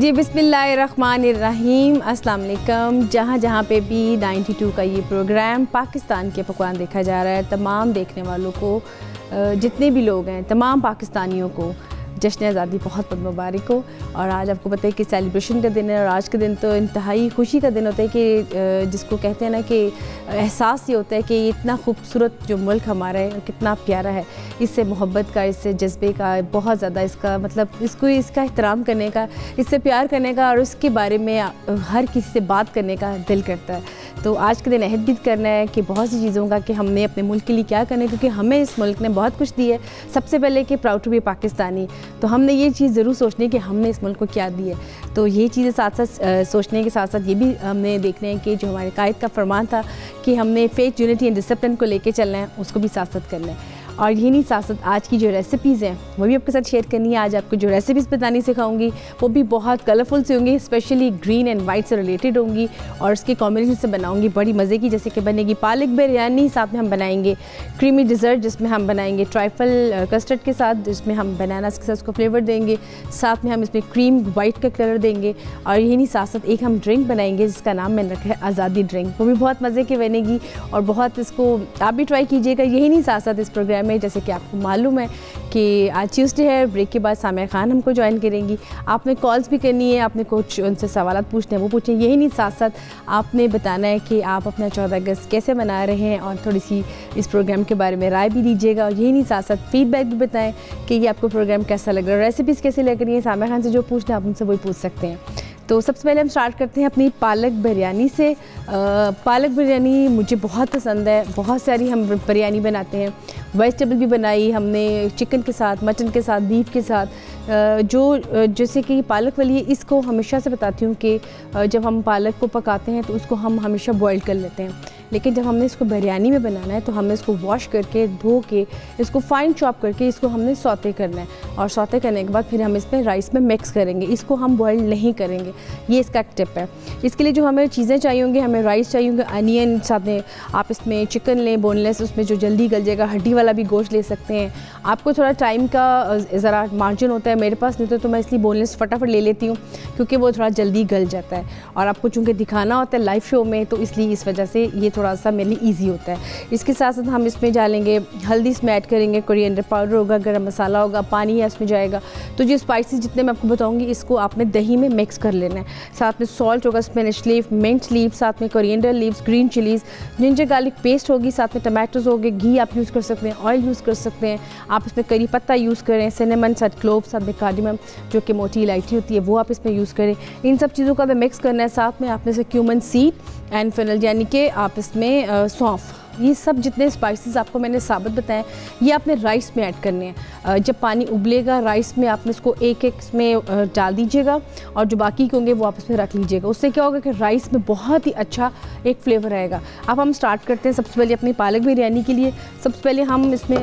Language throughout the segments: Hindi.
जी बिस्मिल्लाहिर्रहमानिर्रहीम, अस्सलाम वालेकुम। जहाँ जहाँ पे भी 92 का ये प्रोग्राम पाकिस्तान के पकवान देखा जा रहा है, तमाम देखने वालों को, जितने भी लोग हैं, तमाम पाकिस्तानियों को जश्न आज़ादी बहुत बहुत मुबारक हो। और आज आपको पता है कि सेलिब्रेशन का दिन है और आज के दिन तो इंतहाई खुशी का दिन होता है कि जिसको कहते हैं ना कि एहसास ये होता है कि इतना खूबसूरत जो मुल्क हमारा है कितना प्यारा है, इससे मोहब्बत का, इससे जज्बे का बहुत ज़्यादा, इसका मतलब इसका एहतराम करने का, इससे प्यार करने का और उसके बारे में हर किसी से बात करने का दिल करता है। तो आज के दिन अहद भी करना है कि बहुत सी चीज़ों का कि हमने अपने मुल्क के लिए क्या करना है, क्योंकि हमें इस मुल्क ने बहुत कुछ दिया है। सबसे पहले कि प्राउड टू बी पाकिस्तानी, तो हमने ये चीज़ ज़रूर सोचनी है कि हमने इस मुल्क को क्या दिया है। तो ये चीज़ें साथ साथ सोचने के साथ साथ ये भी हमने देखना है कि जो हमारे कायद का फरमान था कि हमने फेथ, यूनिटी एंड डिसिप्लिन को लेके चलना है, उसको भी साथ साथ करना है। और यही नहीं, साथ साथ आज की जो रेसिपीज़ हैं वो भी आपके साथ शेयर करनी है। आज आपको जो रेसिपीज़ बतानी सिखाऊंगी वो भी बहुत कलरफुल से होंगी, स्पेशली ग्रीन एंड वाइट से रिलेटेड होंगी और उसके कॉम्बिनेशन से बनाऊंगी बड़ी मज़े की। जैसे कि बनेगी पालक बिरयानी, साथ में हम बनाएंगे क्रीमी डिज़र्ट जिसमें हम बनाएंगे ट्राइफल कस्टर्ड के साथ, जिसमें हम बनानास के साथ उसको फ्लेवर देंगे, साथ में हम इसमें क्रीम वाइट का कलर देंगे। और यही नहीं, साथ साथ एक हम ड्रिंक बनाएंगे जिसका नाम मैंने रखा है आज़ादी ड्रिंक, वो भी बहुत मज़े की बनेगी और बहुत इसको आप भी ट्राई कीजिएगा। यही नहीं, साथ साथ इस प्रोग्राम में जैसे कि आपको मालूम है कि आज ट्यूसडे है, ब्रेक के बाद सामिया खान हमको ज्वाइन करेंगी। आपने कॉल्स भी करनी है, आपने कुछ उनसे सवालात पूछने हैं वो पूछें। यही नहीं, साथ साथ आपने बताना है कि आप अपना 14 अगस्त कैसे मना रहे हैं और थोड़ी सी इस प्रोग्राम के बारे में राय भी दीजिएगा। और यही नहीं, साथ साथ फीडबैक भी बताएं कि ये आपको प्रोग्राम कैसा लग रहा है, रेसिपीज़ कैसे लग रही है। सामिया खान से जो पूछना है आप उनसे वही पूछ सकते हैं। तो सबसे पहले हम स्टार्ट करते हैं अपनी पालक बिरयानी से। पालक बिरयानी मुझे बहुत पसंद है, बहुत सारी हम बिरयानी बनाते हैं, वेजिटेबल भी बनाई हमने, चिकन के साथ, मटन के साथ, बीफ के साथ। जैसे कि पालक वाली है, इसको हमेशा से बताती हूँ कि जब हम पालक को पकाते हैं तो उसको हम हमेशा बॉईल कर लेते हैं, लेकिन जब हमने इसको बिरयानी में बनाना है तो हमने इसको वॉश करके, धो के, इसको फाइन चॉप करके इसको हमने सौते करना है। और सौते करने के बाद फिर हम इसमें राइस में मिक्स करेंगे, इसको हम बॉईल नहीं करेंगे। ये इसका एक टिप है। इसके लिए जो हमें चीज़ें चाहिए होंगी, हमें राइस चाहिए होंगे, अनियन, साथ में आप इसमें चिकन लें बोनलेस, उसमें जो जल्दी गल जाएगा, हड्डी वाला भी गोश्त ले सकते हैं। आपको थोड़ा टाइम का ज़रा मार्जिन होता है, मेरे पास नहीं तो मैं इसलिए बोनलेस फटाफट ले लेती हूँ क्योंकि वो थोड़ा जल्दी गल जाता है और आपको चूँकि दिखाना होता है लाइव शो में, तो इसलिए इस वजह से ये थोड़ा सा मेरे लिए ईजी होता है। इसके साथ साथ हम इसमें डालेंगे हल्दी, इसमें ऐड करेंगे, कोरिएंडर पाउडर होगा, गरम मसाला होगा, पानी है इसमें जाएगा। तो जो स्पाइसेस जितने मैं आपको बताऊंगी इसको आपने दही में मिक्स कर लेना है। साथ में सॉल्ट होगा, स्पेनिश लीफ, मिंट लीफ, साथ में coriander leaves, green chillies, ginger garlic paste होगी, साथ में टमाटोज होंगे, घी आप यूज़ कर सकते हैं, ऑयल यूज़ कर सकते हैं, आप इसमें करी पत्ता यूज़ करें, सिनेमन, साथ क्लोव, साथ में कार्डमम जो कि मोटी इलायची होती है वो आप इसमें यूज़ करें। इन सब चीज़ों का मिक्स करना है। साथ में आपने से क्यूमन सीड एंड फेनल यानी कि आप इसमें सौंफ, ये सब जितने स्पाइसेस आपको मैंने साबित बताएं ये आपने राइस में ऐड करने हैं। जब पानी उबलेगा राइस में आपने इसको एक एक इसमें डाल दीजिएगा और जो बाकी के होंगे वो आप इसमें रख लीजिएगा। उससे क्या होगा कि राइस में बहुत ही अच्छा एक फ्लेवर आएगा। अब हम स्टार्ट करते हैं सबसे पहले अपनी पालक बिरयानी के लिए। सबसे पहले हम इसमें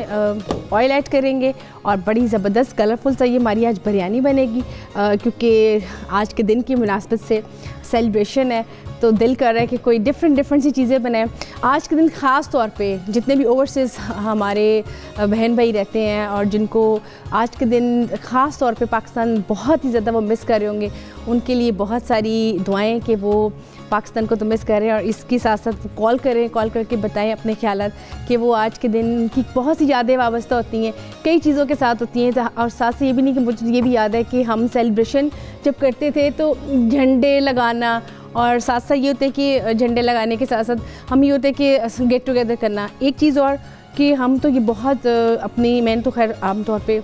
ऑयल ऐड करेंगे और बड़ी ज़बरदस्त कलरफुल सा ये हमारी आज बिरयानी बनेगी, क्योंकि आज के दिन की मुनासबत से सेलिब्रेशन है तो दिल कर रहा है कि कोई डिफरेंट सी चीज़ें बनाएं। आज के दिन ख़ास तौर पे जितने भी ओवरसीज़ हमारे बहन भाई रहते हैं और जिनको आज के दिन ख़ास तौर पे पाकिस्तान बहुत ही ज़्यादा वो मिस कर रहे होंगे, उनके लिए बहुत सारी दुआएं कि वो पाकिस्तान को तो मिस कर रहे हैं। और इसके साथ साथ कॉल करें, कॉल करके बताएं अपने ख्यालात कि वो आज के दिन की बहुत सी यादें वाबस्ता होती हैं, कई चीज़ों के साथ होती हैं। और साथ से ये भी नहीं कि मुझे ये भी याद है कि हम सेलिब्रेशन जब करते थे तो झंडे लगाना, और साथ साथ ये होता है कि झंडे लगाने के साथ साथ हम ये होते हैं कि गेट टुगेदर करना। एक चीज़ और कि हम तो ये बहुत अपनी, मैंने तो खैर आमतौर पे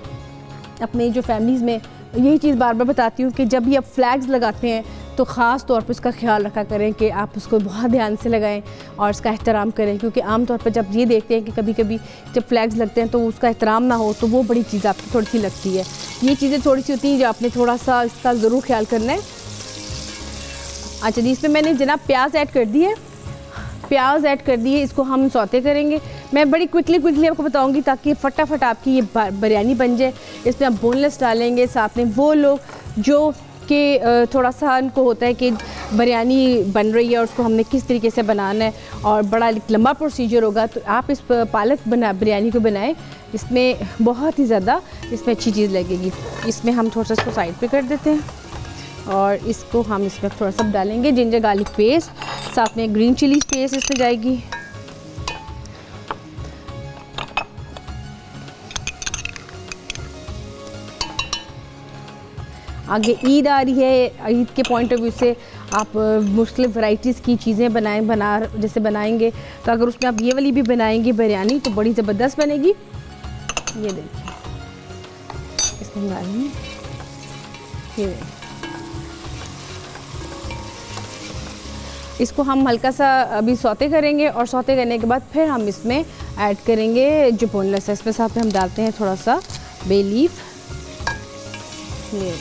अपने जो फैमिलीज़ में यही चीज़ बार बार बताती हूँ कि जब भी आप फ्लैग्स लगाते हैं तो ख़ास तौर पे उसका ख्याल रखा करें कि आप उसको बहुत ध्यान से लगाएं और उसका एहतराम करें, क्योंकि आमतौर पर जब ये देखते हैं कि कभी कभी जब फ्लैग्स लगते हैं तो उसका एहतराम ना हो तो वो बड़ी चीज़ आपकी थोड़ी सी लगती है। ये चीज़ें थोड़ी सी होती हैं जो आपने थोड़ा सा इसका ज़रूर ख्याल करना है। अच्छा जी, इसमें मैंने जनाब प्याज ऐड कर दी है, प्याज ऐड कर दिए, इसको हम सौते करेंगे। मैं बड़ी क्विकली आपको बताऊंगी ताकि फटाफट आपकी ये बिरयानी बन जाए। इसमें आप बोनलेस डालेंगे। साथ में वो लोग जो कि थोड़ा सा उनको होता है कि बिरयानी बन रही है और उसको हमने किस तरीके से बनाना है और बड़ा लंबा प्रोसीजर होगा, तो आप इस पालक बिरयानी को बनाएं, इसमें बहुत ही ज़्यादा इसमें अच्छी चीज़ लगेगी। इसमें हम थोड़ा सा इसको साइड पे कर देते हैं और इसको हम इसमें थोड़ा सा डालेंगे जिंजर गार्लिक पेस्ट, साथ में ग्रीन चिली पेस्ट इसमें जाएगी। आगे ईद आ रही है, ईद के पॉइंट ऑफ व्यू से आप मुख्तलिफ वैराइटीज़ की चीज़ें जैसे बनाएंगे, तो अगर उसमें आप ये वाली भी बनाएंगे बिरयानी तो बड़ी ज़बरदस्त बनेगी। ये देखिए इसमें डालेंगे, ये देखिए इसको हम हल्का सा अभी सौते करेंगे और सौते करने के बाद फिर हम इसमें ऐड करेंगे जो बोनलेस है। इसमें साथ में हम डालते हैं थोड़ा सा बे लीफ, ये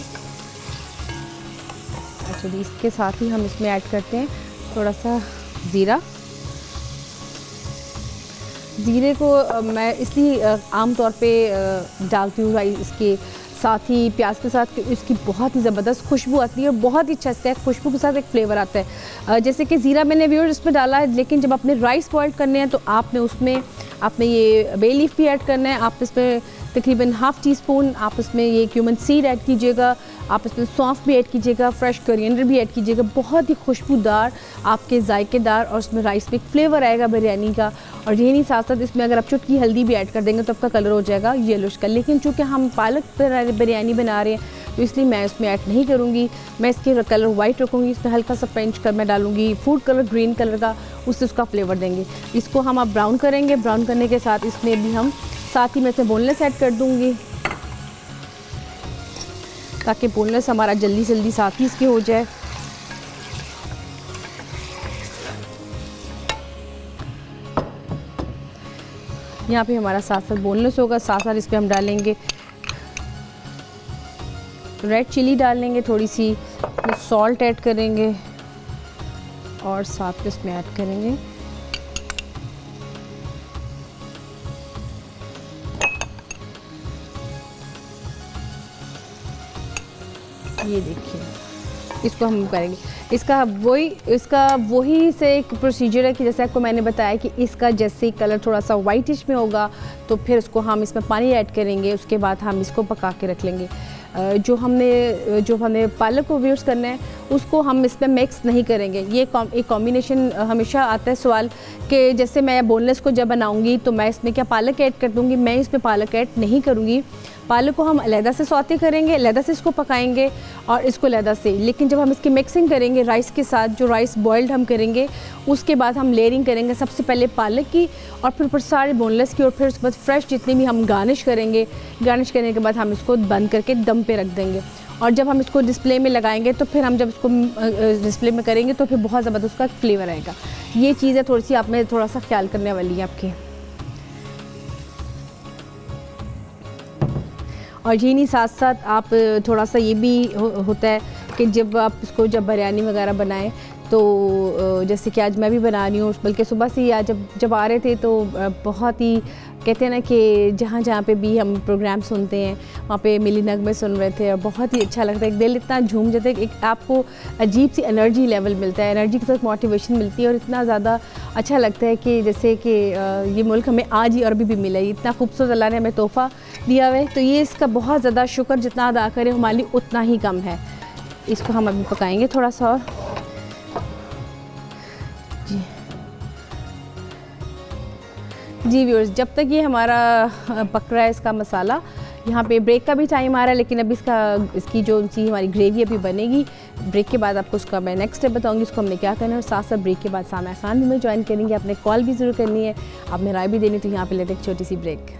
अच्छा इसके साथ ही हम इसमें ऐड करते हैं थोड़ा सा ज़ीरा। ज़ीरे को मैं इसलिए आमतौर पे डालती हूँ इसके साथ ही प्याज के साथ, इसकी बहुत ही ज़बरदस्त खुशबू आती है और बहुत ही अच्छा इसका खुशबू के साथ एक फ्लेवर आता है। जैसे कि ज़ीरा मैंने व्यूअर्स इसमें डाला है, लेकिन जब आपने राइस बॉयल करने हैं तो आपने ये बे लीफ भी ऐड करना है। आप इसमें तकरीबन हाफ़ टी स्पून आप इसमें ये क्यूमन सीड ऐड कीजिएगा, आप इसमें सौंफ भी ऐड कीजिएगा, फ्रेश कोरिएंडर भी ऐड कीजिएगा। बहुत ही खुशबूदार आपके जायकेदार और उसमें राइस में एक फ्लेवर आएगा बिरयानी का। और यही नहीं, साथ साथ इसमें अगर आप चुटकी हल्दी भी ऐड कर देंगे तो आपका कलर हो जाएगा येलोश का। लेकिन चूँकि हम पालक बिरयानी बना रहे हैं तो इसलिए मैं इसमें ऐड नहीं करूँगी। मैं इसके कलर वाइट रखूँगी, इसमें हल्का सा फ्रेंच कलर मैं डालूँगी, फूड कलर ग्रीन कलर का, उससे उसका फ्लेवर देंगे। इसको हम अब ब्राउन करेंगे। ब्राउन करने के साथ इसमें भी हम साथ ही मैं इसमें बोनलेस ऐड कर दूँगी, ताकि बोनलेस हमारा जल्दी जल्दी साथ ही इसके हो जाए। यहाँ पे हमारा साथ साथ बोनलेस होगा, साथ साथ इस पर हम डालेंगे रेड चिली डालेंगे, थोड़ी सी सॉल्ट ऐड करेंगे और साथ में इसमें ऐड करेंगे ये देखिए, इसको हम करेंगे। इसका वही से एक प्रोसीजर है कि जैसे आपको मैंने बताया कि इसका जैसे कलर थोड़ा सा वाइटिश में होगा तो फिर उसको हम इसमें पानी ऐड करेंगे, उसके बाद हम इसको पका के रख लेंगे। जो हमने पालक को यूज़ करना है उसको हम इसमें मिक्स नहीं करेंगे। ये एक कॉम्बिनेशन हमेशा आता है सवाल कि जैसे मैं बोनलेस को जब बनाऊंगी तो मैं इसमें क्या पालक ऐड कर दूंगी, मैं इसमें पालक ऐड नहीं करूंगी। पालक को हम अलहदा से सौते करेंगे, अलहदा से इसको पकाएंगे और इसको अलहदा से। लेकिन जब हम इसकी मिक्सिंग करेंगे राइस के साथ, जो राइस बॉइल्ड हम करेंगे, उसके बाद हम लेयरिंग करेंगे, सबसे पहले पालक की और फिर ऊपर सारे बोनलेस की और फिर उसके बाद फ्रेश जितनी भी हम गार्निश करेंगे। गार्निश करने के बाद हम इसको बंद करके दम पे रख देंगे और जब हम इसको डिस्प्ले में लगाएंगे तो फिर हम जब इसको डिस्प्ले में करेंगे तो फिर बहुत ज़बरदस्त उसका फ्लेवर आएगा। ये चीज़ है थोड़ी सी आप में थोड़ा सा ख्याल करने वाली है आपके। और यही नहीं, साथ साथ आप थोड़ा सा ये भी होता है कि जब आप इसको बिरयानी वगैरह बनाएं तो जैसे कि आज मैं भी बना रही हूँ, बल्कि सुबह से ही आज जब आ रहे थे तो बहुत ही कहते हैं ना कि जहाँ पे भी हम प्रोग्राम सुनते हैं वहाँ पे मिली नगमे सुन रहे थे और बहुत ही अच्छा लगता है। एक दिल इतना झूम जाता है, एक आपको अजीब सी एनर्जी लेवल मिलता है, एनर्जी के साथ मोटिवेशन मिलती है और इतना ज़्यादा अच्छा लगता है कि जैसे कि ये मुल्क हमें आज ही और भी मिला है। इतना खूबसूरत अल्लाह ने हमें तोहफ़ा दिया हुआ है, तो ये इसका बहुत ज़्यादा शुक्र जितना अदा करें हमारे लिए उतना ही कम है। इसको हम अभी पकाएँगे थोड़ा सा और जी व्यूअर्स, जब तक ये हमारा पक रहा है इसका मसाला, यहाँ पे ब्रेक का भी टाइम आ रहा है, लेकिन अभी इसकी जो हमारी ग्रेवी अभी बनेगी। ब्रेक के बाद आपको उसका मैं नेक्स्ट स्टेप बताऊंगी उसको हमने क्या करना है। और साथ साथ ब्रेक के बाद सामा खान भी मैं ज्वाइन करेंगे, आपने कॉल भी ज़रूर करनी है, आपने राय भी देनी। तो यहाँ पे लेते एक छोटी सी ब्रेक।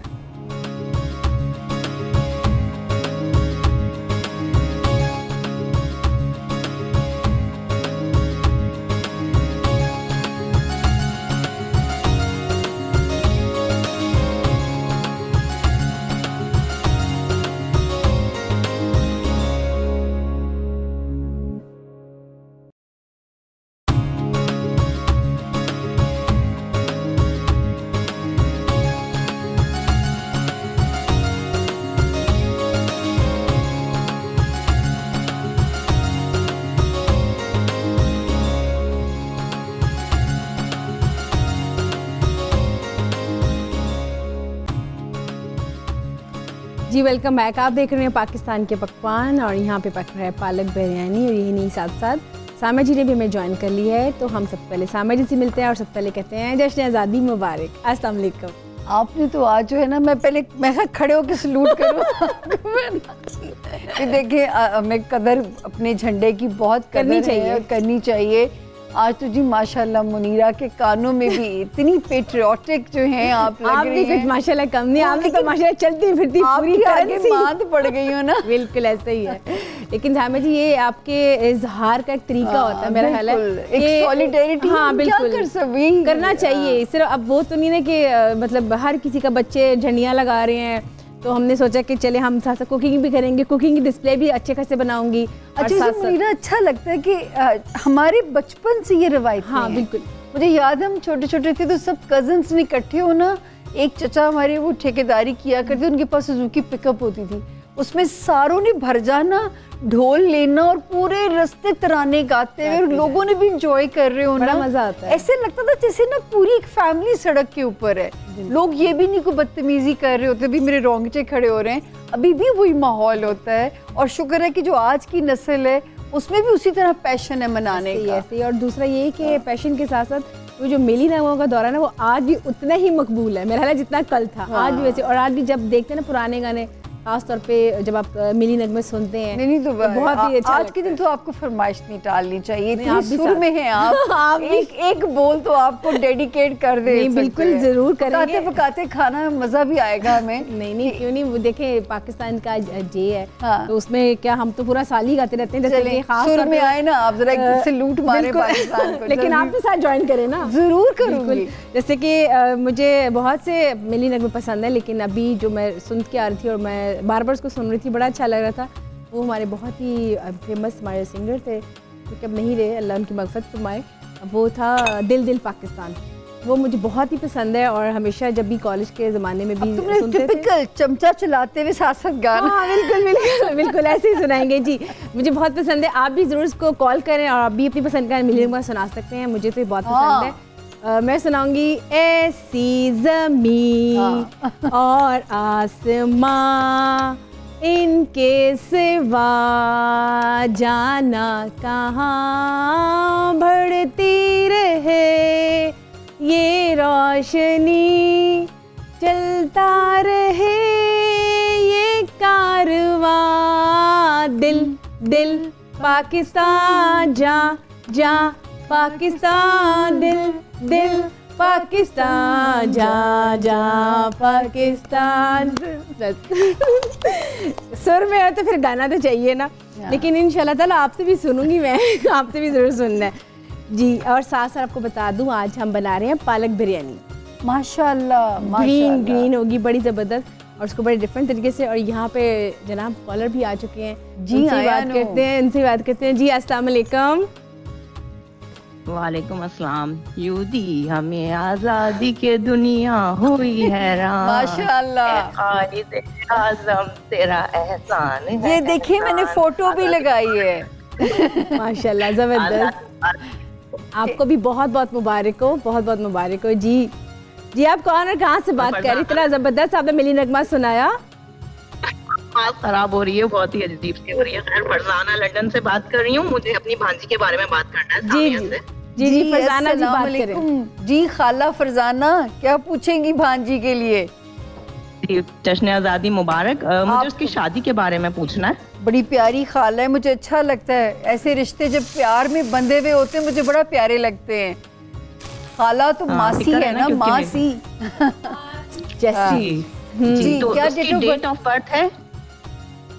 जी वेलकम बैक। आप देख रहे हैं पाकिस्तान के पकवान और यहाँ पे पक रहा है पालक बिरयानी और यही नहीं साथ साथ सामा जी ने भी हमें ज्वाइन कर लिया है। तो हम सबसे पहले सामा जी से मिलते हैं और सबसे पहले कहते हैं जश्न आज़ादी मुबारक। अस्सलाम वालेकुम। आपने तो आज जो है ना, मैं खड़े होकर सलूट करूँ कि देखिए हमें कदर अपने झंडे की बहुत करनी चाहिए। आज तो जी माशाल्लाह मुनीरा के कानों में भी इतनी पेट्रियोटिक जो हैं आप लग रही हैं। कुछ माशाल्लाह कम नहीं, आप तो माशाल्लाह चलती फिरती पूरी आगे मांद पड़ गई हो ना। बिल्कुल ऐसा ही है। लेकिन झामा जी ये आपके इजहार का एक तरीका होता है मेरा ख्याल है, एक सॉलिडेरिटी। हाँ बिल्कुल करना चाहिए। सिर्फ अब वो तो नहीं ना कि मतलब हर किसी का बच्चे झंडियाँ लगा रहे हैं, तो हमने सोचा कि चले हम साथ साथ कुकिंग भी करेंगे, कुकिंग की डिस्प्ले भी अच्छे खासे बनाऊंगी। अच्छा मुनीरा, अच्छा लगता है कि हमारे बचपन से ये रवायत। हाँ बिल्कुल, मुझे याद है हम छोटे छोटे थे तो सब कजन्स ने इकट्ठे होना। एक चचा हमारे वो ठेकेदारी किया करते, उनके पास सुजुकी पिकअप होती थी, उसमें सारों ने भर जाना, ढोल लेना और पूरे रास्ते तराने गाते हुए लोगों ने भी इंजॉय कर रहे हो ना। मजा आता है। ऐसे लगता था जैसे ना पूरी एक फैमिली सड़क के ऊपर है। लोग ये भी नहीं कोई बदतमीजी कर रहे होते, भी मेरे रोंगटे खड़े हो रहे हैं, अभी भी वही माहौल होता है। और शुक्र है कि जो आज की नस्ल है उसमें भी उसी तरह पैशन है मनाने का। ऐसे। और दूसरा ये कि पैशन के साथ साथ वो जो मिली नगमों का दौरा ना वो आज भी उतना ही मकबूल है मेरा ख्याल जितना कल था। आज भी वैसे। और आज भी जब देखते हैं ना पुराने गाने, खासतौर पे जब आप मिली नगमे सुनते हैं, नहीं तो बहुत ही अच्छा आज के दिन तो आपको फरमाइश नहीं टालनी चाहिए। आप सुर में हैं आप एक बोल तो आपको डेडिकेट कर दे। बिल्कुल जरूर करेंगे। पकाते खाना में मजा भी आएगा हमें। नहीं क्यों नहीं। वो देखे पाकिस्तान का जे है, तो उसमें क्या हम तो पूरा साल ही गाते रहते हैं। जैसे खास सुर में आए ना आप, जरा से लूट मारे पाकिस्तान को। लेकिन आप भी साथ ज्वाइन करें ना। जरूर करूंगी। जैसे कि मुझे बहुत से मिली नगमे पसंद है, लेकिन अभी जो मैं सुन के आ रही थी और मैं बार बार उसको सुन रही थी, बड़ा अच्छा लग रहा था। वो हमारे बहुत ही फेमस हमारे सिंगर थे जो कि अब नहीं रहे, अल्लाह उनकी मग़फ़िरत फरमाए। वो था दिल दिल पाकिस्तान। वो मुझे बहुत ही पसंद है और हमेशा जब भी कॉलेज के ज़माने में भी सुनते थे। चमचा चलाते हुए साथ साथ गाना। हाँ बिल्कुल ऐसे ही सुनाएंगे जी। मुझे बहुत पसंद है। आप भी ज़रूर इसको कॉल करें और आप भी अपनी पसंद का मिली नगमा सुना सकते हैं। मुझे तो ये बहुत पसंद है। मैं सुनाऊंगी ऐसी ज़मीं और आसमां, इनके सिवा जाना कहाँ, बढ़ती रहे ये रोशनी, चलता रहे ये कारवां, दिल दिल पाकिस्तान जा जा पाकिस्तान, दिल दिल पाकिस्तान जा जा पाकिस्तान। सुर में है तो फिर गाना तो चाहिए ना। लेकिन इंशाल्लाह ताला आपसे भी सुनूंगी मैं, आपसे भी जरूर सुनना है जी। और साथ साथ आपको बता दूं आज हम बना रहे हैं पालक बिरयानी। माशाल्लाह ग्रीन होगी बड़ी ज़बरदस्त और उसको बड़े डिफरेंट तरीके से। और यहाँ पे जनाब कॉलर भी आ चुके हैं जी। इनसे बात करते हैं जी। अस्सलाम वालेकुम। वालेकुम अस्सलाम। यूदी हमें आजादी के दुनिया हुई हैरान, माशाल्लाह कायदे आज़म तेरा एहसान है। ये देखिए मैंने फोटो भी लगाई है। माशाल्लाह जबरदस्त। आपको भी बहुत बहुत मुबारक हो, बहुत बहुत मुबारक हो जी। जी आप कौन और कहाँ से बात कर रही? इतना जबरदस्त आपने मिली नगमा सुनाया। आवाज़ खराब हो रही है, बहुत ही अजीब सी हो रही है। खैर फरजाना लंदन से बात कर रही हूँ। मुझे अपनी भांजी के बारे में बात करना है। जी फरजाना जी बात करें। जी खाला फरजाना क्या पूछेंगी भांजी के लिए? जश्न आज़ादी मुबारक। मुझे उसकी शादी के बारे में पूछना है। बड़ी प्यारी खाला है, मुझे अच्छा लगता है ऐसे रिश्ते जब प्यार में बंधे हुए होते हैं, मुझे बड़ा प्यारे लगते हैं। खाला तो मासी है ना, मासी जैसी। जी तो उसकी डेट ऑफ बर्थ है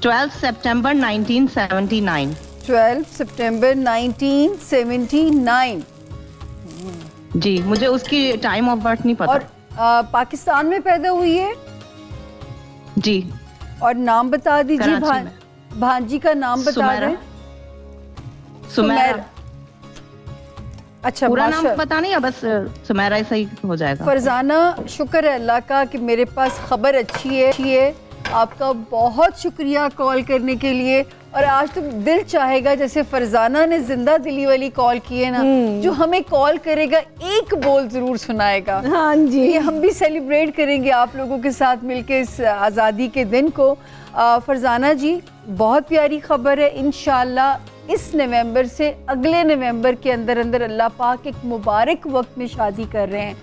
12 सितंबर 1979। 12 सितंबर 1979। जी मुझे उसकी टाइम ऑफ बर्थ नहीं पता। और पाकिस्तान में पैदा हुई है जी। और नाम बता दीजिए भांजी का नाम बता दें। सुमेरा। अच्छा पूरा नाम पता नहीं है, बस सुमेरा सही हो जाएगा। फरजाना शुक्र है अल्लाह का कि मेरे पास खबर अच्छी है। आपका बहुत शुक्रिया कॉल करने के लिए। और आज तो दिल चाहेगा जैसे फरजाना ने जिंदा दिली वाली कॉल की है ना, जो हमें कॉल करेगा एक बोल जरूर सुनाएगा। हाँ जी, ये हम भी सेलिब्रेट करेंगे आप लोगों के साथ मिलके इस आज़ादी के दिन को। फरजाना जी, बहुत प्यारी खबर है, इंशाल्लाह इस नवंबर से अगले नवंबर के अंदर अंदर अल्लाह पाक एक मुबारक वक्त में शादी कर रहे हैं।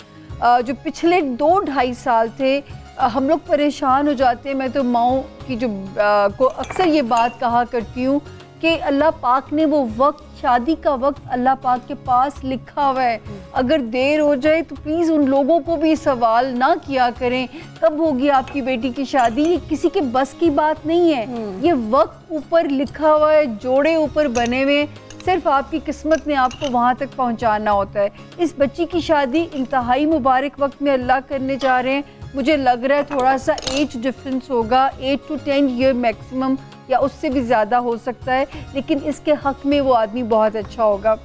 जो पिछले 2-2.5 साल थे हम लोग परेशान हो जाते हैं। मैं तो माओ की जो को अक्सर ये बात कहा करती हूँ कि अल्लाह पाक ने वो वक्त, शादी का वक्त अल्लाह पाक के पास लिखा हुआ है। अगर देर हो जाए तो प्लीज़ उन लोगों को भी सवाल ना किया करें कब होगी आपकी बेटी की शादी। ये किसी के बस की बात नहीं है, ये वक्त ऊपर लिखा हुआ है, जोड़े ऊपर बने हुए, सिर्फ आपकी किस्मत ने आपको वहाँ तक पहुँचाना होता है। इस बच्ची की शादी इंतहाई मुबारक वक्त में अल्लाह करने जा रहे हैं। मुझे लग रहा है थोड़ा सा एज डिफरेंस होगा, 8 to 10 ईयर मैक्सिमम, या उससे भी ज़्यादा हो सकता है, लेकिन इसके हक़ में वो आदमी बहुत अच्छा होगा।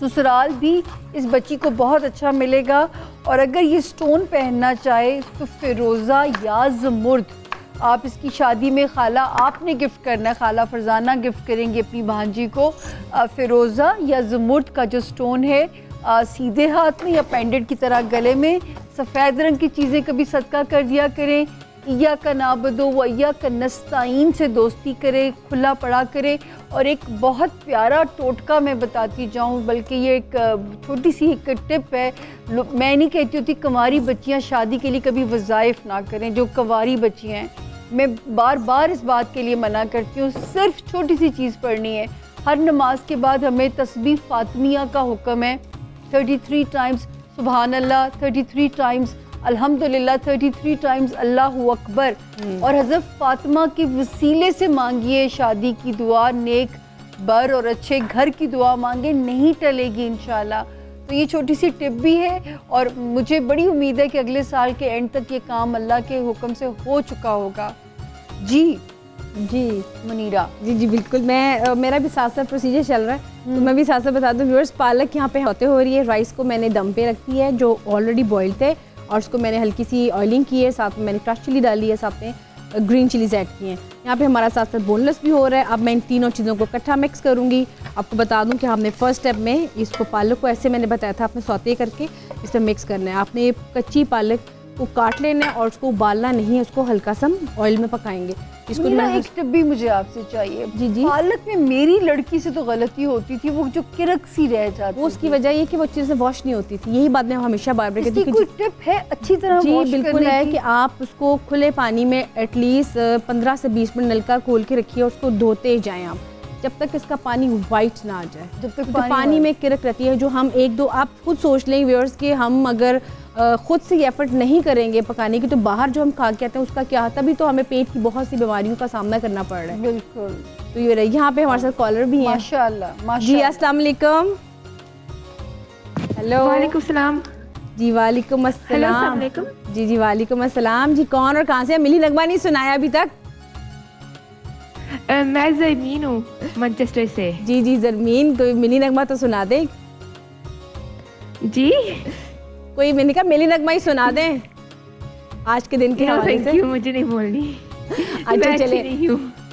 ससुराल भी इस बच्ची को बहुत अच्छा मिलेगा। और अगर ये स्टोन पहनना चाहे तो फ़िरोज़ा या ज़मुर्द, आप इसकी शादी में खाला आपने गिफ्ट करना है, खाला फरजाना गिफ्ट करेंगी अपनी भांजी को फ़िरोज़ा या ज़मुर्द का जो स्टोन है, सीधे हाथ में या पेंडेंट की तरह गले में। सफ़ेद रंग की चीज़ें कभी सदका कर दिया करें। या का नाबदो व या का नस्ताइन से दोस्ती करे, खुला पड़ा करे। और एक बहुत प्यारा टोटका मैं बताती जाऊँ, बल्कि ये एक छोटी सी एक टिप है। मैं नहीं कहती होती कुंवारी बच्चियाँ शादी के लिए कभी वज़ाइफ ना करें, जो कुंवारी बच्चियाँ हैं, मैं बार बार इस बात के लिए मना करती हूँ। सिर्फ छोटी सी चीज़ पढ़नी है, हर नमाज के बाद हमें तस्बीह फ़ातिमिया का हुक्म है, 33 टाइम्स सुबहान अल्लाह, 33 टाइम्स अल्हम्दुलिल्लाह, 33 टाइम्स अल्लाहु अकबर। और हज़रत फ़ातिमा के वसीले से मांगिए शादी की दुआ, नेक बर और अच्छे घर की दुआ मांगे, नहीं टलेगी इंशाल्लाह। तो ये छोटी सी टिप भी है और मुझे बड़ी उम्मीद है कि अगले साल के एंड तक ये काम अल्लाह के हुक्म से हो चुका होगा। जी जी मुनीरा जी जी बिल्कुल। मैं मेरा भी साथ साथ प्रोसीजर चल रहा है, तो मैं भी साथ साथ बता दूं व्यूअर्स, पालक यहाँ पे होते हो रही है। राइस को मैंने दम पे रखी है जो ऑलरेडी बॉइल्ड थे, और उसको मैंने हल्की सी ऑयलिंग की है, साथ में मैंने क्रश चिली डाली है, साथ में ग्रीन चिलीज ऐड की हैं। यहाँ पे हमारा साथ साथ बोनलेस भी हो रहा है। अब मैं इन तीनों चीज़ों को इकट्ठा मिक्स करूँगी। आपको बता दूँ कि हमने फर्स्ट स्टेप में इसको पालक को ऐसे मैंने बताया था, आपने सौते करके इसमें मिक्स करना है। आपने कच्ची पालक को काट लेना है और उसको उबालना नहीं है, उसको हल्का सा ऑयल में पकाएंगे। इसको मैं एक टिप भी मुझे आपसे चाहिए। जी जी। पालक में मेरी लड़की से तो गलती होती थी, वो जो किरक सी रह जाती, वो उसकी वजह ये कि वो चीज़ें वॉश नहीं होती थी। यही बात मैं हमेशा बार बार कहती हूँ। कोई टिप है अच्छी तरह जी बिल्कुल है कि आप उसको खुले पानी में एटलीस्ट 15 से 20 मिनट नलका खोल के रखिए, उसको धोते जाएं आप जब तक इसका पानी वाइट ना आ जाए। जब तक पानी में किरक रहती है, जो हम एक दो, आप खुद सोच लें व्यूअर्स कि हम अगर खुद से एफर्ट नहीं करेंगे पकाने की, तो बाहर जो हम खा के आते हैं उसका क्या, तभी तो हमें पेट की बहुत सी बीमारियों का सामना करना पड़ रहा है। बिल्कुल। तो ये यहाँ पे हमारे साथ कॉलर भी हैं। माशाल्लाह जी अस्सलाम वालेकुम। हेलो वालेकुम सलाम। जी वालेकुम अस्सलाम। जी जी वालेकुम अस्सलाम। जी कौन और कहाँ से? मिली नगमा नहीं सुनाया अभी तक। मैं ज़रमीन हूँ मैनचेस्टर से। जी जी ज़रमीन, कोई मिली नगमा तो सुना दे। जी कोई, मैंने कहा मिली नगमा ही सुना दें आज के दिन के हवाले से। मुझे नहीं बोलनी। अच्छा चले।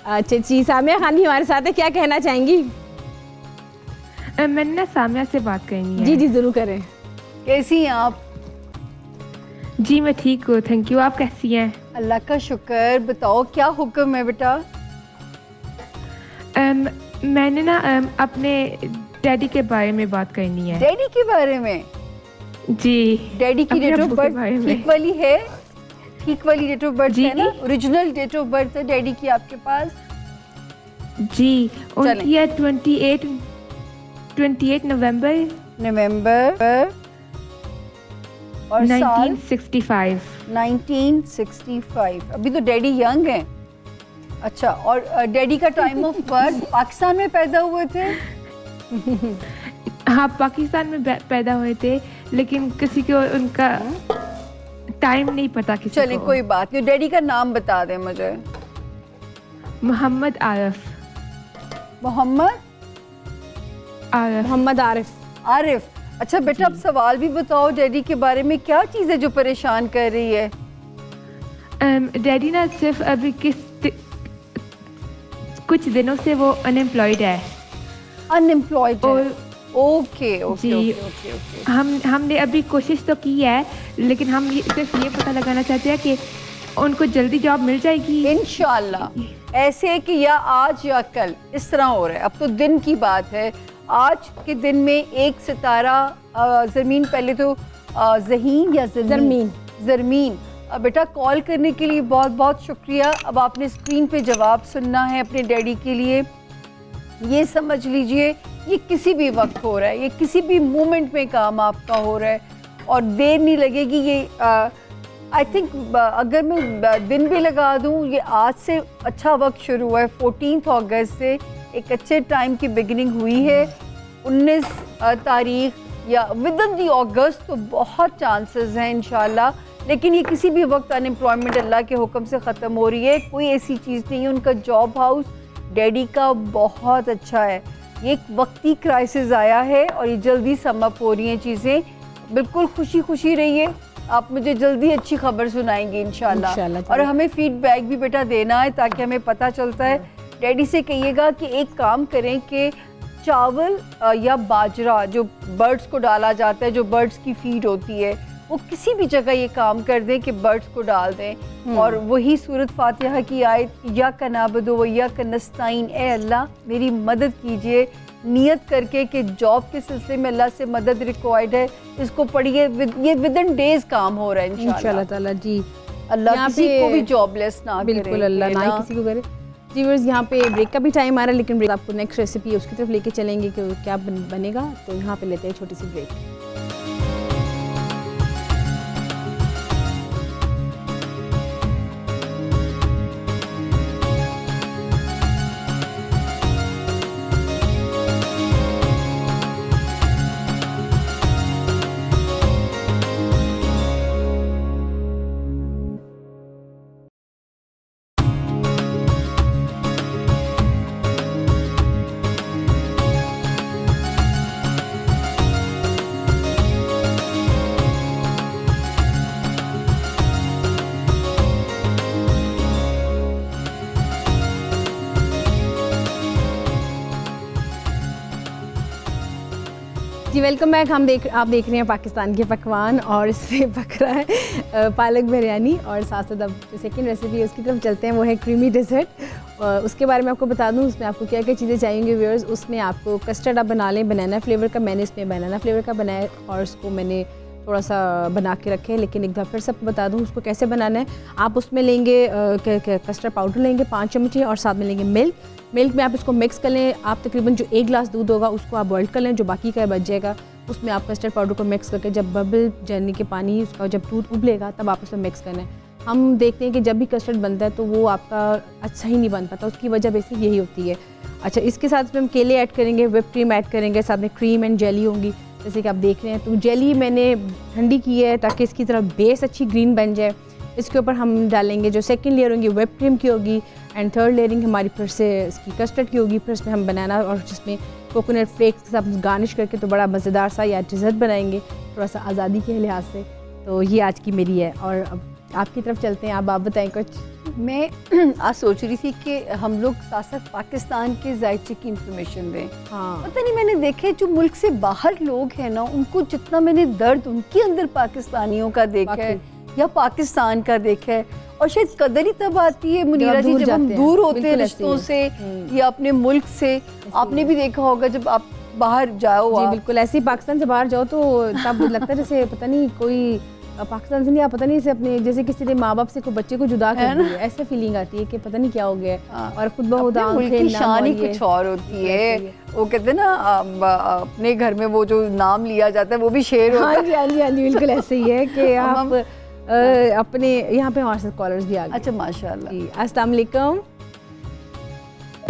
अच्छा जी, सामिया खान हमारे साथ है, क्या कहना चाहेंगी? मैंने ना सामिया से बात करनी है। जी जी जरूर करें। कैसी हैं आप? जी मैं ठीक हूँ, थैंक यू। आप कैसी हैं? अल्लाह का शुक्र। बताओ क्या हुक्म है बेटा? मैंने ना अपने डैडी के बारे में बात करनी है। डैडी के बारे में? जी। डैडी की डेट ऑफ बर्थ ठीक वाली है? ठीक वाली डेट ऑफ बर्थ है ना? ओरिजिनल डेट ऑफ बर्थ है डैडी की आपके पास? जी उनकी है 28 नवंबर और 1965। 1965। अभी तो डैडी यंग हैं। अच्छा, और डैडी का टाइम ऑफ बर्थ पाकिस्तान में पैदा हुए थे? हाँ पाकिस्तान में पैदा हुए थे, लेकिन किसी को उनका टाइम नहीं पता किसी को। चलिए कोई बात नहीं। डैडी का नाम बता दें मुझे। मोहम्मद आरिफ। मोहम्मद आरिफ। आरिफ। अच्छा बेटा, अब सवाल भी बताओ डैडी के बारे में, क्या चीज़ है जो परेशान कर रही है? डैडी ना सिर्फ अभी कुछ दिनों से वो अनएम्प्लॉयड है। अनएम्प्लॉयड और ओके जी, हमने अभी कोशिश तो की है, लेकिन हम सिर्फ ये पता लगाना चाहते हैं कि उनको जल्दी जॉब मिल जाएगी इंशाल्लाह। ऐसे कि या आज या कल इस तरह हो रहा है। अब तो दिन की बात है। आज के दिन में एक सितारा ज़रमीन, पहले तो ज़हीन या ज़रमीन बेटा कॉल करने के लिए बहुत बहुत शुक्रिया। अब आपने स्क्रीन पे जवाब सुनना है अपने डैडी के लिए। ये समझ लीजिए ये किसी भी वक्त हो रहा है, ये किसी भी मोमेंट में काम आपका हो रहा है और देर नहीं लगेगी। ये आई थिंक अगर मैं दिन भी लगा दूं, ये आज से अच्छा वक्त शुरू हुआ है। 14 अगस्त से एक अच्छे टाइम की बिगिनिंग हुई है। 19 तारीख या विद इन दी अगस्त तो बहुत चांसेस हैं इंशाल्लाह, लेकिन ये किसी भी वक्त अनएम्प्लॉयमेंट अल्लाह के हुक्म से ख़त्म हो रही है। कोई ऐसी चीज़ नहीं है। उनका जॉब हाउस डैडी का बहुत अच्छा है। ये एक वक्ती क्राइसिस आया है और ये जल्दी समअप हो रही हैं चीज़ें। बिल्कुल खुशी खुशी रहिए, आप मुझे जल्दी अच्छी खबर सुनाएंगे इंशाल्लाह। और हमें फीडबैक भी बेटा देना है ताकि हमें पता चलता है। डैडी से कहिएगा कि एक काम करें कि चावल या बाजरा जो बर्ड्स को डाला जाता है, जो बर्ड्स की फीड होती है, वो किसी भी जगह ये काम कर दें कि बर्ड्स को डाल दें और वही सूरत फातिहा की आयत या का नाबदो व या का नस्ताइन, ए अल्लाह मेरी मदद कीजिए, नियत करके कि जॉब के सिलसिले में अल्लाह से मदद रिक्वायर्ड है। इसको पढ़िए, ये विद इन डेज काम हो रहा है इंशाल्लाह ताला जी। अल्लाह किसी को भी जॉबलेस ना करे, बिल्कुल अल्लाह ना किसी को करे। जी व्यूअर्स, यहाँ पे ब्रेक का भी टाइम आ रहा है, लेकिन ब्रेक आपको नेक्स्ट रेसिपी है उसकी तरफ लेके चलेंगे कि क्या बनेगा। तो यहाँ पे लेते हैं छोटी सी ब्रेक। जी वेलकम बैक। आप देख रहे हैं पाकिस्तान के पकवान और इसमें पक रहा है पालक बिरयानी और साथ साथ अब जो सेकेंड रेसिपी है उसकी तरफ चलते हैं, वो है क्रीमी डेजर्ट। उसके बारे में आपको बता दूं उसमें आपको क्या क्या चीज़ें चाहिए व्यूअर्स। उसमें आपको कस्टर्ड आप बना लें बनाना फ्लेवर का। मैंने इसमें बनाना फ्लेवर का बनाया और उसको मैंने थोड़ा सा बना के रखे हैं, लेकिन एक बार फिर से आपको बता दूं उसको कैसे बनाना है। आप उसमें लेंगे कस्टर्ड पाउडर लेंगे 5 चम्मच और साथ में लेंगे मिल्क में आप इसको मिक्स कर लें। आप तकरीबन जो 1 गिलास दूध होगा उसको आप बॉइल कर लें, जो बाकी का बच जाएगा उसमें आप कस्टर्ड पाउडर को मिक्स करके जब बबल जर्नी के पानी उसका जब दूध उबलेगा तब आप उसमें मिक्स करना है। हम देखते हैं कि जब भी कस्टर्ड बनता है तो वो आपका अच्छा ही नहीं बन पाता, उसकी वजह बेसिक यही होती है। अच्छा, इसके साथ में हम केले ऐड करेंगे, व्हिप क्रीम ऐड करेंगे, साथ में क्रीम एंड जेली होंगी जैसे कि आप देख रहे हैं। तो जेली मैंने ठंडी की है ताकि इसकी तरफ बेस अच्छी ग्रीन बन जाए। इसके ऊपर हम डालेंगे जो सेकंड लेयर होगी व्हिप क्रीम की होगी एंड थर्ड लेयरिंग हमारी फिर से इसकी कस्टर्ड की होगी। फिर इसमें हम बनाना और जिसमें कोकोनट फ्लेक्स के साथ गार्निश करके तो बड़ा मज़ेदार सा या डिज़र्ट बनाएंगे थोड़ा सा आज़ादी के लिहाज से। तो ये आज की मेरी है और अब आपकी तरफ चलते हैं। आप बताएं कुछ। मैं आज सोच रही थी कि हम लोग साथ साथ पाकिस्तान के जायचे की इंफॉर्मेशन दें। हाँ, पता नहीं मैंने देखे जो मुल्क से बाहर लोग हैं ना, उनको जितना मैंने दर्द उनके अंदर पाकिस्तानियों का देखा है या पाकिस्तान का देखा है, और शायद कदर ही तब आती है मुनीरा जी जब हम दूर होते हैं रिश्तों से या अपने मुल्क से। आपने भी देखा होगा जब आप बाहर जाओ, जी बिल्कुल ऐसे ही पाकिस्तान से बाहर जाओ तो तब लगता है जैसे पता नहीं कोई पाकिस्तान से नहीं आप पता नहीं से अपने जैसे किसी ने माँ बाप से कोई बच्चे को जुदा कर दिया, ऐसे फीलिंग आती है कि पता नहीं क्या हो गया। और खुद ब खुद की शान ही कुछ और होती है। वो कहते हैं ना अपने घर में वो जो नाम लिया जाता है वो भी शेर होता है। हाँ जी हाँ जी हाँ जी बिल्कुल ऐसे ही है कि आप अपने यहाँ पे हमारे साथ कॉलर्स भी आ गए। अच्छा माशाल्लाह जी। अस्सलाम वालेकुम।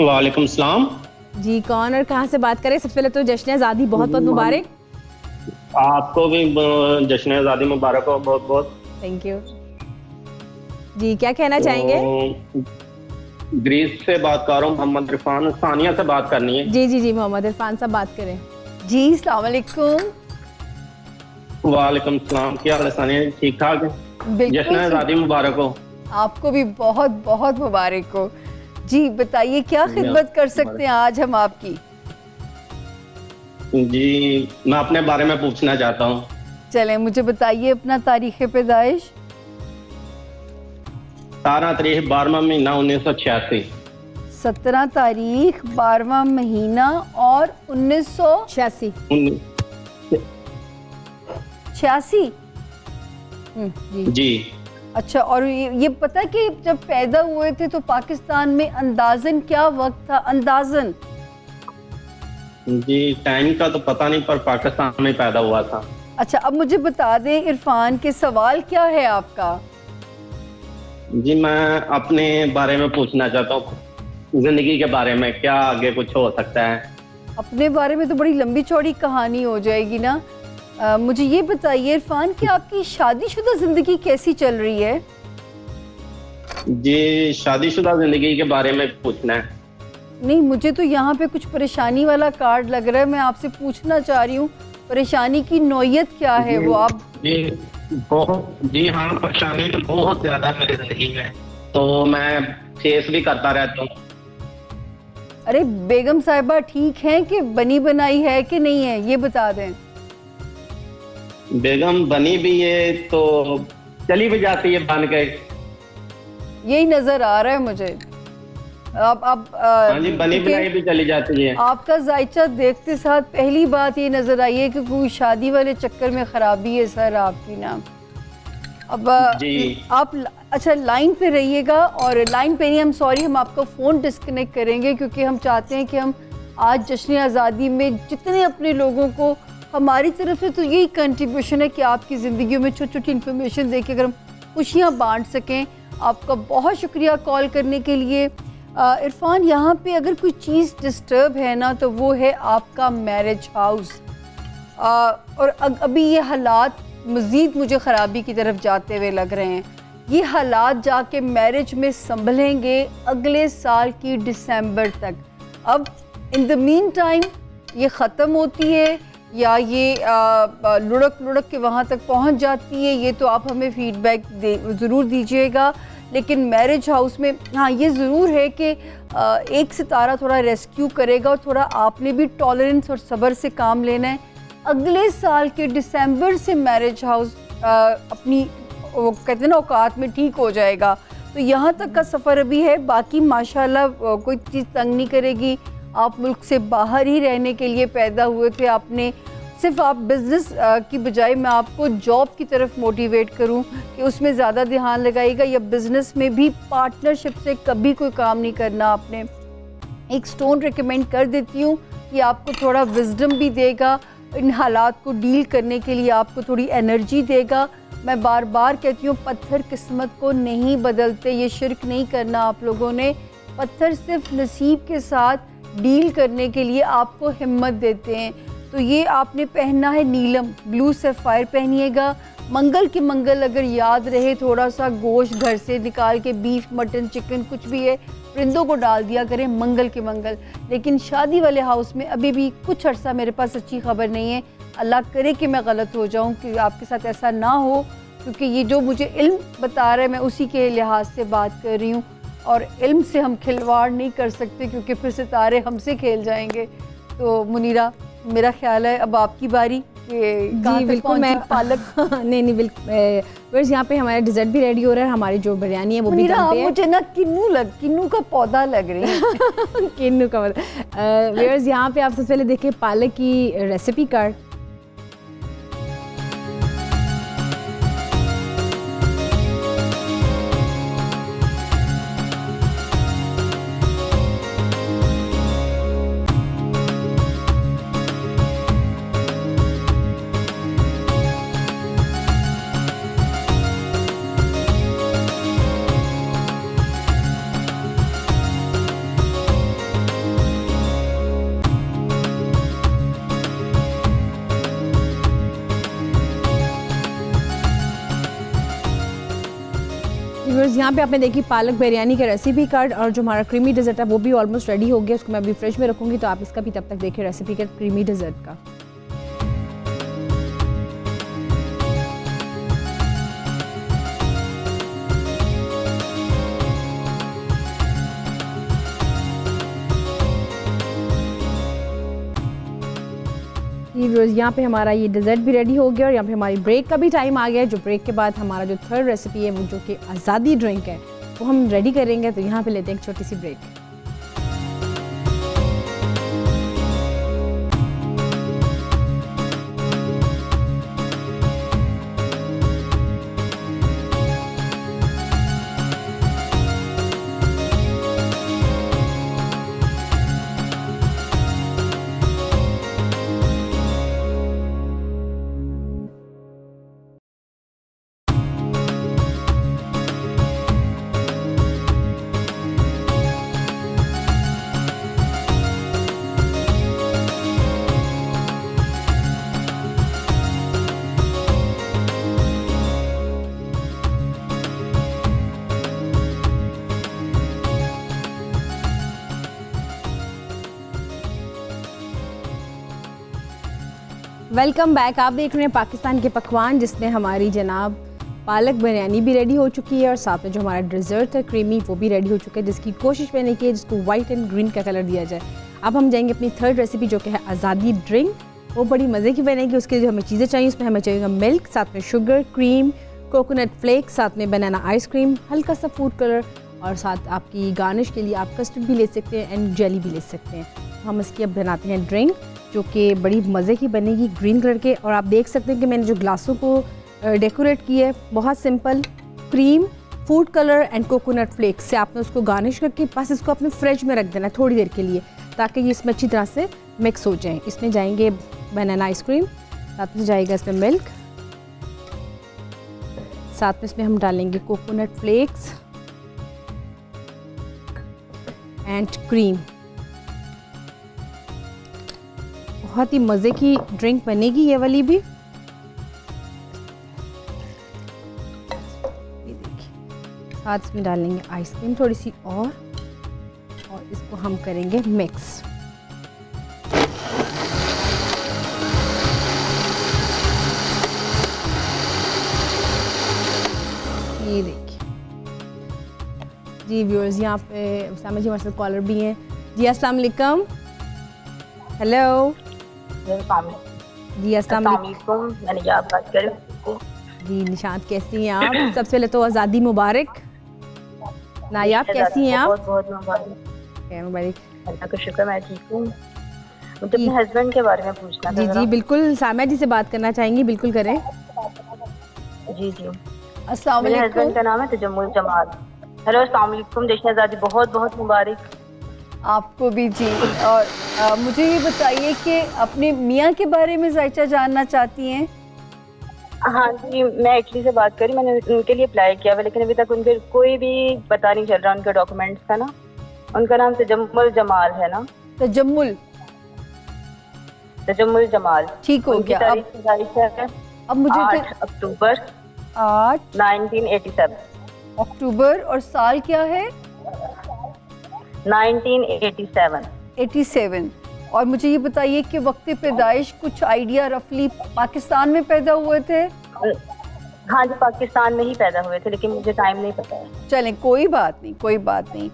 वालेकुम सलाम जी, कौन और कहाँ से बात करें? सबसे पहले तो जश्न आज़ादी बहुत बहुत मुबारक। आपको भी जश्न आज़ादी मुबारक हो बहुत बहुत। थैंक यू जी। क्या कहना चाहेंगे? ग्रीस से बात कर रहा हूँ, मोहम्मद इरफान। सानिया से बात करनी है। जी जी जी मोहम्मद इरफान साहब बात करें। जी अस्सलाम वालेकुम। वालेकुम सलाम। क्या हाल है सानिया? ठीक ठाक है? जश्न आज़ादी मुबारक हो। आपको भी बहुत बहुत मुबारक हो जी बताइए क्या खिदमत कर सकते हैं आज हम आपकी? जी मैं अपने बारे में पूछना चाहता हूँ। चलें मुझे बताइए अपना तारीख पैदाइश। 17 तारीख 12वां महीना 1986। 17 तारीख 12वां महीना और 1986। 86 जी। अच्छा, और ये पता है कि जब पैदा हुए थे तो पाकिस्तान में अंदाजन क्या वक्त था? अंदाजन जी टाइम का तो पता नहीं, पर पाकिस्तान में पैदा हुआ था। अच्छा, अब मुझे बता दें इरफान के सवाल क्या है आपका? जी मैं अपने बारे में पूछना चाहता हूँ, जिंदगी के बारे में, क्या आगे कुछ हो सकता है? अपने बारे में तो बड़ी लंबी चौड़ी कहानी हो जाएगी ना। मुझे ये बताइए इरफान कि आपकी शादीशुदा जिंदगी कैसी चल रही है? जी शादीशुदा जिंदगी के बारे में पूछना है। नहीं, मुझे तो यहाँ पे कुछ परेशानी वाला कार्ड लग रहा है। मैं आपसे पूछना चाह रही हूँ परेशानी की नौयत क्या है वो आप? जी हाँ, परेशानी तो बहुत ज्यादा मेरी जिंदगी में, तो मैं फेस भी करता रहता हूँ। अरे बेगम साहिबा ठीक है कि बनी बनाई है कि नहीं है, ये बता दें। बेगम बनी भी है तो चली भी जाती है बन के, यही नजर आ रहा है मुझे। आप हाँ जी, बनी बनाई भी चली जाती है। आपका जायचा देखते साथ पहली बात ये नजर आई है कि कोई शादी वाले चक्कर में खराबी है सर आपकी ना। अब जी आप अच्छा लाइन पे रहिएगा, और लाइन पे नहीं, हम सॉरी, हम आपका फ़ोन डिस्कनेक्ट करेंगे क्योंकि हम चाहते हैं कि हम आज जश्न आज़ादी में जितने अपने लोगों को, हमारी तरफ से तो यही कंट्रीब्यूशन है कि आपकी ज़िंदगी में छोटी छोटी इन्फॉर्मेशन दे के अगर हम खुशियाँ बांट सकें। आपका बहुत शुक्रिया कॉल करने के लिए। इरफान, यहाँ पे अगर कोई चीज़ डिस्टर्ब है ना तो वो है आपका मैरिज हाउस, और अभी ये हालात मज़ीद मुझे ख़राबी की तरफ जाते हुए लग रहे हैं। ये हालात जाके मैरिज में संभलेंगे अगले साल की दिसंबर तक। अब इन द मीन टाइम ये ख़त्म होती है या ये लुढ़क के वहाँ तक पहुँच जाती है, ये तो आप हमें फ़ीडबैक ज़रूर दीजिएगा। लेकिन मैरिज हाउस में हाँ ये ज़रूर है कि एक सितारा थोड़ा रेस्क्यू करेगा, और थोड़ा आपने भी टॉलरेंस और सब्र से काम लेना है। अगले साल के दिसंबर से मैरिज हाउस अपनी वो कहते हैं ना औकात में ठीक हो जाएगा। तो यहाँ तक का सफ़र अभी है, बाकी माशाल्लाह कोई चीज़ तंग नहीं करेगी। आप मुल्क से बाहर ही रहने के लिए पैदा हुए थे, आपने सिर्फ आप बिज़नेस की बजाय मैं आपको जॉब की तरफ मोटिवेट करूं कि उसमें ज़्यादा ध्यान लगाइएगा, या बिज़नेस में भी पार्टनरशिप से कभी कोई काम नहीं करना आपने। एक स्टोन रिकमेंड कर देती हूँ कि आपको थोड़ा विजडम भी देगा, इन हालात को डील करने के लिए आपको थोड़ी एनर्जी देगा। मैं बार बार कहती हूँ पत्थर किस्मत को नहीं बदलते, ये शिर्क नहीं करना आप लोगों ने। पत्थर सिर्फ नसीब के साथ डील करने के लिए आपको हिम्मत देते हैं। तो ये आपने पहनना है नीलम, ब्लू सफ़ायर पहनिएगा। मंगल के मंगल अगर याद रहे, थोड़ा सा गोश्त घर से निकाल के, बीफ मटन चिकन कुछ भी है, परिंदों को डाल दिया करें मंगल के मंगल। लेकिन शादी वाले हाउस में अभी भी कुछ अर्सा मेरे पास अच्छी खबर नहीं है। अल्लाह करे कि मैं गलत हो जाऊं, कि आपके साथ ऐसा ना हो, क्योंकि ये जो मुझे इल्म बता रहा है मैं उसी के लिहाज से बात कर रही हूँ। और इल्म से हम खिलवाड़ नहीं कर सकते क्योंकि फिर सितारे हमसे खेल जाएंगे। तो मुनीरा, मेरा ख्याल है अब आपकी बारी। जी बिल्कुल, मैं पालक नहीं बिल्कुल, बस यहाँ पे हमारा डिज़र्ट भी रेडी हो रहा है, हमारी जो बिरयानी है वो भी आप मुझे ना किन्नू का पौधा लग रही है। किन्नू का व्यूअर्स, यहाँ पे आप सबसे पहले देखिए पालक की रेसिपी कार्ड। यहाँ पे आपने देखी पालक बिरयानी का रेसिपी कार्ड, और जो हमारा क्रीमी डेजर्ट है वो भी ऑलमोस्ट रेडी हो गया। उसको मैं अभी फ्रिज में रखूँगी, तो आप इसका भी तब तक देखिए रेसिपी कार्ड क्रीमी डेजर्ट का। यहाँ पे हमारा ये डेजर्ट भी रेडी हो गया और यहाँ पे हमारी ब्रेक का भी टाइम आ गया है। जो ब्रेक के बाद हमारा जो थर्ड रेसिपी है वो जो कि आज़ादी ड्रिंक है वो हम रेडी करेंगे। तो यहाँ पे लेते हैं एक छोटी सी ब्रेक। Welcome back. आप देख रहे हैं पाकिस्तान के पकवान, जिसमें हमारी जनाब पालक बिरयानी भी रेडी हो चुकी है और साथ में जो हमारा डेजर्ट है क्रीमी वो भी रेडी हो चुका है, जिसकी कोशिश मैंने की है जिसको वाइट एंड ग्रीन का कलर दिया जाए। अब हम जाएंगे अपनी थर्ड रेसिपी जो कि है आज़ादी ड्रिंक। वो बड़ी मज़े की बनेगी। उसके लिए जो हमें चीज़ें चाहिए उसमें हमें चाहिएगा मिल्क, साथ में शुगर, क्रीम, कोकोनट फ्लेक्स, साथ में बनाना आइसक्रीम, हल्का सा फूड कलर और साथ आपकी गार्निश के लिए आप कस्टर्ड भी ले सकते हैं एंड जेली भी ले सकते हैं। हम इसकी अब बनाते हैं ड्रिंक जो कि बड़ी मज़े की बनेगी ग्रीन कलर के। और आप देख सकते हैं कि मैंने जो ग्लासों को डेकोरेट किया है बहुत simple, cream, food colour and coconut flakes से आपने उसको गार्निश करके बस इसको अपने फ्रिज में रख देना है थोड़ी देर के लिए, ताकि ये इसमें अच्छी तरह से मिक्स हो जाए। इसमें जाएंगे बनाना आइसक्रीम, साथ में जाएगा इसमें मिल्क, साथ में इसमें हम डालेंगे कोकोनट फ्लेक्स एंड क्रीम। बहुत ही मज़े की ड्रिंक बनेगी ये वाली भी। ये देखिए, साथ इसमें डालेंगे आइसक्रीम थोड़ी सी और इसको हम करेंगे मिक्स। ये देखिए जी व्यूअर्स, यहाँ पे सामने जी हमारे साथ कॉलर भी हैं। जी अस्सलाम वालेकुम। हेलो जी अस्सलाम वालेकुम। मैं निजात बात कर रही हूँ। जी निशात कैसी हैं आप? सबसे पहले तो आज़ादी मुबारक। नायाब कैसी हैं आप? बहुत बहुत मुबारक। अल्लाह का शुक्र, मैं ठीक हूँ। मुझे अपने हस्बैंड के बारे में पूछना था। जी बिल्कुल, सामिया जी से बात करना चाहेंगी, बिल्कुल करें। जी अस्सलाम वालेकुम। मेरे हस्बैंड का नाम है तजम्मुल जमाल। हेलो अस्सलाम वालेकुम। जश्न आज़ादी बहुत बहुत मुबारक आपको भी जी। और मुझे ये बताइए कि अपने मियाँ के बारे में ज़ायचा जानना चाहती हैं? हाँ जी, मैं इटली से बात करी। मैंने उनके लिए अप्लाई किया हुआ, लेकिन अभी तक उनके कोई भी पता नहीं चल रहा उनके डॉक्यूमेंट्स का ना। उनका नाम तजम्मुल जमाल है ना? तजम्मुल जमाल। ठीक हो गया। अब मुझे 8 अक्टूबर 1987। अक्टूबर और साल क्या है? 1987। 87। और मुझे ये बताइए कि वक्त पैदाइश कुछ आइडिया रफली पाकिस्तान में पैदा हुए थे? हाँ जी, पाकिस्तान में ही पैदा हुए थे, लेकिन मुझे टाइम नहीं पता है। चलें, कोई बात नहीं।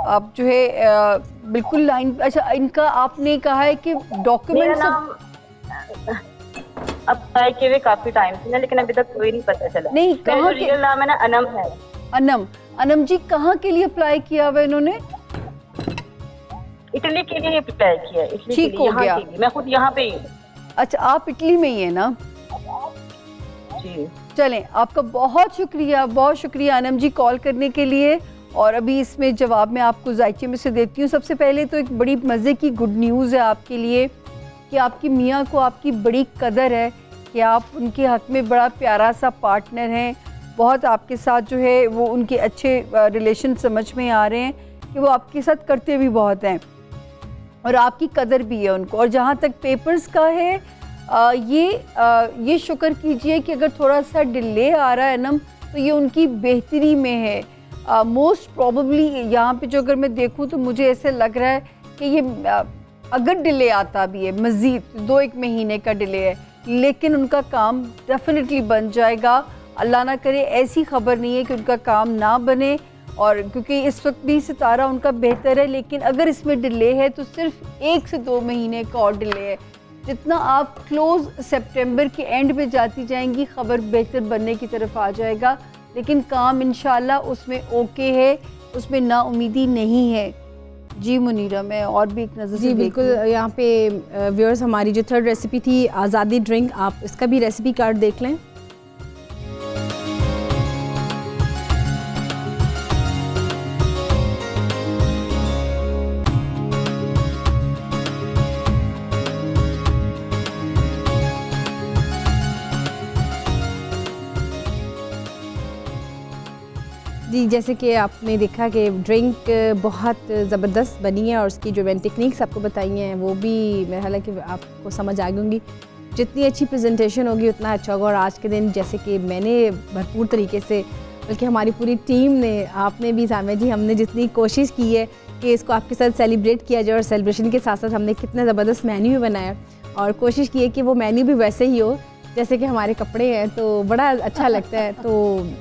आप जो है बिल्कुल लाइन। अच्छा, इनका आपने कहा है कि डॉक्यूमेंट अप्लाई किए हुए काफी टाइम से ना, लेकिन अभी तक कोई नहीं पता चला। नहीं, कहाँ रियल नाम है ना अनम है। अनम जी कहाँ के लिए अप्लाई किया हुआ इन्होंने? इटली के लिए अप्लाई किया। ठीक हो गया। मैं खुद यहाँ पे ही हूँ। अच्छा, आप इटली में ही है ना? जी। चलें, आपका बहुत शुक्रिया अनम जी कॉल करने के लिए। और अभी इसमें जवाब मैं आपको जायचे में से देती हूँ। सबसे पहले तो एक बड़ी मज़े की गुड न्यूज़ है आपके लिए कि आपकी मियाँ को आपकी बड़ी कदर है, कि आप उनके हक़ में बड़ा प्यारा सा पार्टनर हैं। बहुत आपके साथ जो है वो उनके अच्छे रिलेशन समझ में आ रहे हैं कि वो आपके साथ करते भी बहुत हैं और आपकी कदर भी है उनको। और जहाँ तक पेपर्स का है, ये शुक्र कीजिए कि अगर थोड़ा सा डिले आ रहा है ना, तो ये उनकी बेहतरी में है। मोस्ट प्रॉबली यहाँ पे जो अगर मैं देखूँ तो मुझे ऐसे लग रहा है कि ये अगर डिले आता भी है, मज़ीद 2-1 महीने का डिले है, लेकिन उनका काम डेफिनेटली बन जाएगा। अल्लाह ना करे ऐसी खबर नहीं है कि उनका काम ना बने। और क्योंकि इस वक्त भी सितारा उनका बेहतर है, लेकिन अगर इसमें डिले है तो सिर्फ 1 से 2 महीने का और डिले है। जितना आप क्लोज सितंबर के एंड पे जाती जाएंगी खबर बेहतर बनने की तरफ आ जाएगा, लेकिन काम इंशाल्लाह उसमें ओके है, उसमें नाउमीदी नहीं है। जी मुनीरा, मैं और भी एक नज़र जी बिल्कुल। यहाँ पे व्यूअर्स हमारी जो थर्ड रेसिपी थी आज़ादी ड्रिंक, आप इसका भी रेसिपी कार्ड देख लें। जी जैसे कि आपने देखा कि ड्रिंक बहुत ज़बरदस्त बनी है और उसकी जो मैंने टेक्निक्स आपको बताई हैं वो भी मेरा ख्याल है कि आपको समझ आ गई होंगी। जितनी अच्छी प्रेजेंटेशन होगी उतना अच्छा होगा। और आज के दिन जैसे कि मैंने भरपूर तरीके से, बल्कि हमारी पूरी टीम ने, आपने भी सामिया जी, हमने जितनी कोशिश की है कि इसको आपके साथ सेलिब्रेट किया जाए और सेलिब्रेशन के साथ साथ हमने कितना ज़बरदस्त मेन्यू भी बनाया और कोशिश की है कि वो मेन्यू भी वैसे ही हो जैसे कि हमारे कपड़े हैं, तो बड़ा अच्छा लगता है। तो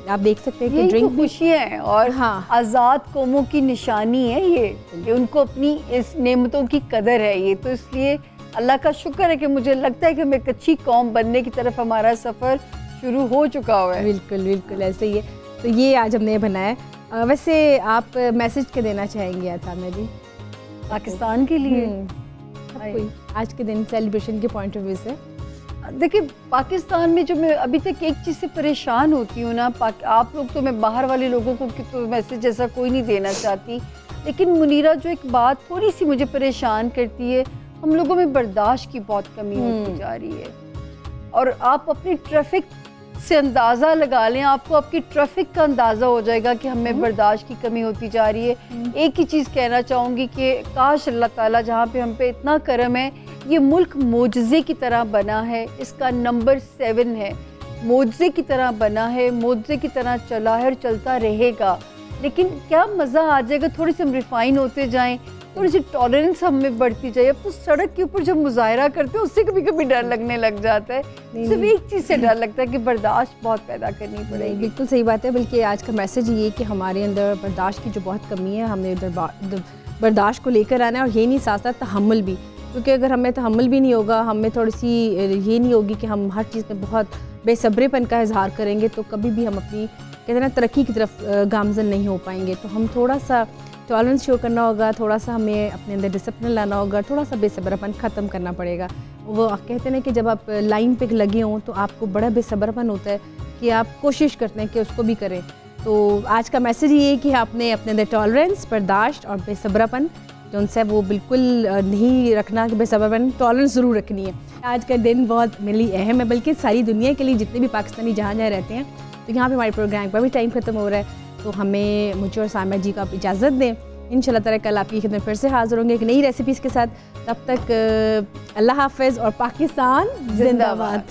आप देख सकते हैं कि ड्रिंक खुशी है और हाँ, आज़ाद कौमों की निशानी है ये कि उनको अपनी इस नेमतों की कदर है ये। तो इसलिए अल्लाह का शुक्र है कि मुझे लगता है कि हम एक अच्छी कौम बनने की तरफ हमारा सफ़र शुरू हो चुका हुआ है। बिल्कुल बिल्कुल ऐसे ही है। तो ये आज हमने बनाया। वैसे आप मैसेज क्या देना चाहेंगे सामिया जी पाकिस्तान के लिए? आज के दिन सेलिब्रेशन के पॉइंट ऑफ व्यू से देखिए, पाकिस्तान में जो मैं अभी तक एक चीज़ से परेशान होती हूँ ना, आप लोग तो, मैं बाहर वाले लोगों को तो मैसेज जैसा कोई नहीं देना चाहती, लेकिन मुनीरा जो एक बात थोड़ी सी मुझे परेशान करती है, हम लोगों में बर्दाश्त की बहुत कमी होती जा रही है। और आप अपनी ट्रैफिक से अंदाज़ा लगा लें, आपको आपकी ट्रैफिक का अंदाज़ा हो जाएगा कि हमें बर्दाश्त की कमी होती जा रही है। एक ही चीज़ कहना चाहूँगी कि काश अल्लाह ताला जहाँ पे हम पे इतना करम है, ये मुल्क मोजज़े की तरह बना है, इसका नंबर 7 है, मोजज़े की तरह बना है, मोजज़े की तरह चला है और चलता रहेगा। लेकिन क्या मज़ा आ जाएगा थोड़ी सी हम रिफ़ाइन होते जाएं, थोड़ी सी टॉलरेंस हम में बढ़ती जाए। अब तो सड़क के ऊपर जब मुजाहरा करते हैं उससे कभी कभी डर लगने लग जाता है। सिर्फ एक चीज़ से डर लगता है कि बर्दाश्त बहुत पैदा करनी पड़ेगी। बिल्कुल सही बात है। बल्कि आज का मैसेज ये कि हमारे अंदर बर्दाश्त की जो बहुत कमी है, हमें बर्दाश्त को लेकर आना है और ये नहीं, साथ साथ तहम्मुल भी, क्योंकि अगर हमें तहम्मुल भी नहीं होगा, हमें थोड़ी सी ये नहीं होगी कि हम हर चीज़ में बहुत बेसब्रेपन का इजहार करेंगे, तो कभी भी हम अपनी कहते हैं ना तरक्की की तरफ गामज़न नहीं हो पाएंगे। तो हम थोड़ा सा टॉलरेंस शो करना होगा, थोड़ा सा हमें अपने अंदर डिसिप्लिन लाना होगा, थोड़ा सा बेसब्रपन ख़त्म करना पड़ेगा। वो कहते हैं ना कि जब आप लाइन पे लगे हों तो आपको बड़ा बेसब्रपन होता है कि आप कोशिश करते हैं कि उसको भी करें। तो आज का मैसेज ये है कि आपने अपने अंदर टॉलरेंस, बर्दाश्त और बेसब्रपन जो उनसे वो बिल्कुल नहीं रखना, कि बेसब्रपन, टॉलरेंस ज़रूर रखनी है। आज का दिन बहुत मेरे लिए अहम है, बल्कि सारी दुनिया के लिए, जितने भी पाकिस्तानी जहाँ जहाँ रहते हैं। तो यहाँ पे हमारे प्रोग्राम का भी टाइम ख़त्म हो रहा है, तो हमें, मुझे और सामिया जी को आप इजाज़त दें। इंशाल्लाह ताला कल आपकी खिदमत फिर से हाज़िर होंगे एक नई रेसिपीज़ के साथ। तब तक अल्लाह हाफ़िज़ और पाकिस्तान जिंदाबाद।